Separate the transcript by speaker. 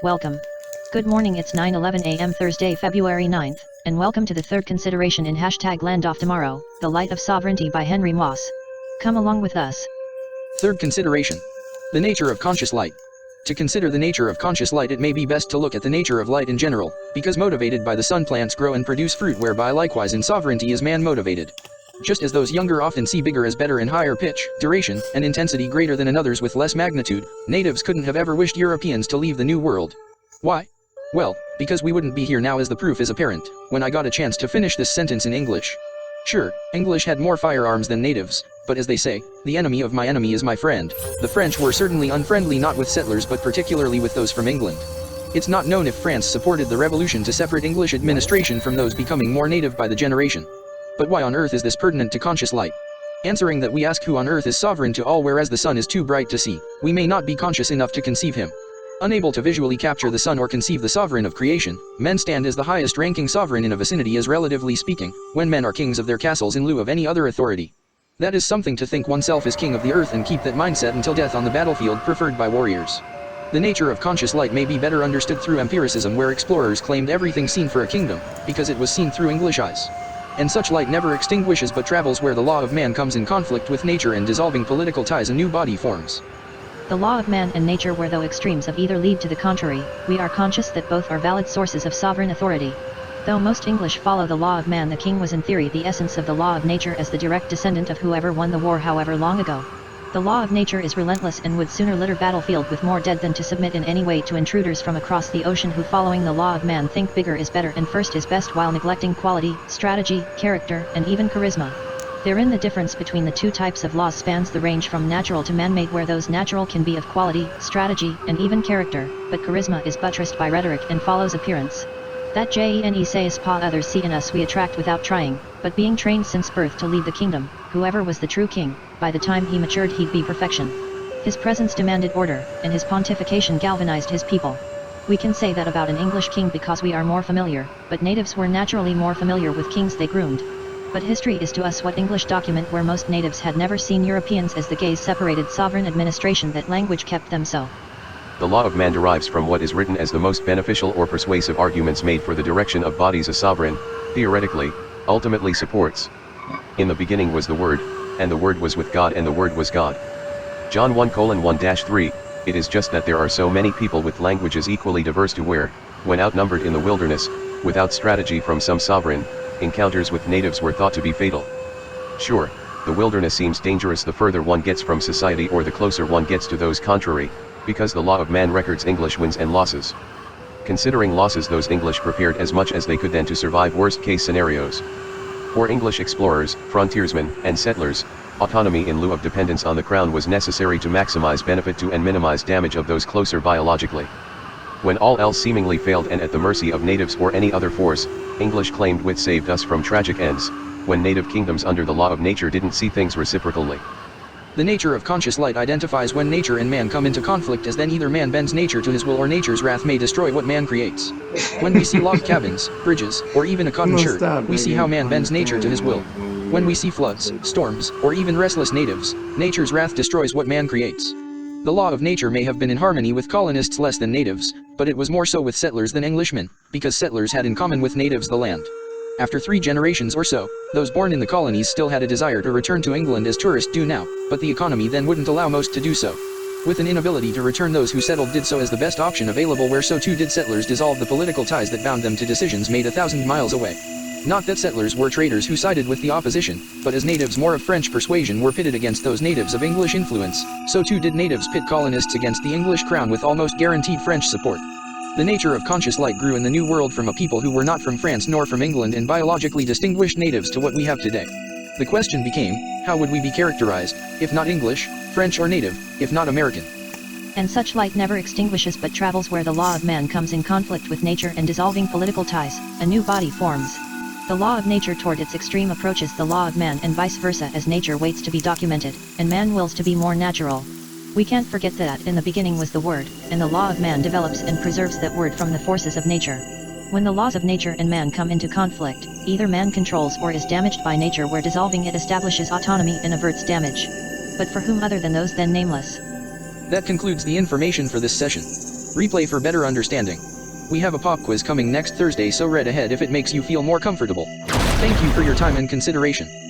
Speaker 1: Welcome. Good morning, it's 9:11 a.m. Thursday, February 9th, and welcome to the third consideration in #Land of Tomorrow, The Light of Sovereignty by Henry Moss. Come along with us.
Speaker 2: Third consideration. The nature of conscious light. To consider the nature of conscious light, it may be best to look at the nature of light in general, because motivated by the sun plants grow and produce fruit, whereby likewise in sovereignty is man motivated. Just as those younger often see bigger as better in higher pitch, duration, and intensity greater than in others with less magnitude, natives couldn't have ever wished Europeans to leave the New World. Why? Well, because we wouldn't be here now, as the proof is apparent, when I got a chance to finish this sentence in English. Sure, English had more firearms than natives, but as they say, the enemy of my enemy is my friend. The French were certainly unfriendly not with settlers but particularly with those from England. It's not known if France supported the revolution to separate English administration from those becoming more native by the generation. But why on earth is this pertinent to conscious light? Answering that, we ask who on earth is sovereign to all, whereas the sun is too bright to see. We may not be conscious enough to conceive him. Unable to visually capture the sun or conceive the sovereign of creation, men stand as the highest ranking sovereign in a vicinity, as relatively speaking, when men are kings of their castles in lieu of any other authority. That is something to think oneself is king of the earth and keep that mindset until death on the battlefield, preferred by warriors. The nature of conscious light may be better understood through empiricism, where explorers claimed everything seen for a kingdom, because it was seen through English eyes. And such light never extinguishes but travels where the law of man comes in conflict with nature, and dissolving political ties a new body forms.
Speaker 1: The law of man and nature, where though extremes of either lead to the contrary, we are conscious that both are valid sources of sovereign authority. Though most English follow the law of man, the king was in theory the essence of the law of nature, as the direct descendant of whoever won the war however long ago. The law of nature is relentless and would sooner litter battlefield with more dead than to submit in any way to intruders from across the ocean, who following the law of man think bigger is better and first is best, while neglecting quality, strategy, character, and even charisma. Therein the difference between the two types of laws spans the range from natural to man-made, where those natural can be of quality, strategy, and even character, but charisma is buttressed by rhetoric and follows appearance. That gene says pa others see in us we attract without trying, but being trained since birth to lead the kingdom. Whoever was the true king, by the time he matured he'd be perfection. His presence demanded order, and his pontification galvanized his people. We can say that about an English king because we are more familiar, but natives were naturally more familiar with kings they groomed. But history is to us what English document, where most natives had never seen Europeans, as the gaze separated sovereign administration, that language kept them so.
Speaker 3: The law of man derives from what is written as the most beneficial or persuasive arguments made for the direction of bodies a sovereign, theoretically, ultimately supports. In the beginning was the Word, and the Word was with God, and the Word was God. John 1:1-3, it is just that there are so many people with languages equally diverse to where, when outnumbered in the wilderness, without strategy from some sovereign, encounters with natives were thought to be fatal. Sure, the wilderness seems dangerous the further one gets from society or the closer one gets to those contrary, because the law of man records English wins and losses. Considering losses, those English prepared as much as they could then to survive worst-case scenarios. For English explorers, frontiersmen, and settlers, autonomy in lieu of dependence on the crown was necessary to maximize benefit to and minimize damage of those closer biologically. When all else seemingly failed and at the mercy of natives or any other force, English claimed wit saved us from tragic ends, when native kingdoms under the law of nature didn't see things reciprocally.
Speaker 2: The nature of conscious light identifies when nature and man come into conflict, as then either man bends nature to his will or nature's wrath may destroy what man creates. When we see log cabins, bridges, or even a cotton shirt, we see how man bends nature to his will. When we see floods, storms, or even restless natives, nature's wrath destroys what man creates. The law of nature may have been in harmony with colonists less than natives, but it was more so with settlers than Englishmen, because settlers had in common with natives the land. After 3 generations or so, those born in the colonies still had a desire to return to England as tourists do now, but the economy then wouldn't allow most to do so. With an inability to return, those who settled did so as the best option available, where so too did settlers dissolve the political ties that bound them to decisions made 1,000 miles away. Not that settlers were traitors who sided with the opposition, but as natives more of French persuasion were pitted against those natives of English influence, so too did natives pit colonists against the English crown with almost guaranteed French support. The nature of conscious light grew in the New World from a people who were not from France nor from England and biologically distinguished natives to what we have today. The question became, how would we be characterized, if not English, French, or native, if not American?
Speaker 1: And such light never extinguishes but travels where the law of man comes in conflict with nature, and dissolving political ties, a new body forms. The law of nature toward its extreme approaches the law of man, and vice versa, as nature waits to be documented, and man wills to be more natural. We can't forget that in the beginning was the Word, and the law of man develops and preserves that Word from the forces of nature. When the laws of nature and man come into conflict, either man controls or is damaged by nature, where dissolving it establishes autonomy and averts damage. But for whom other than those then nameless?
Speaker 2: That concludes the information for this session. Replay for better understanding. We have a pop quiz coming next Thursday, so read ahead if it makes you feel more comfortable. Thank you for your time and consideration.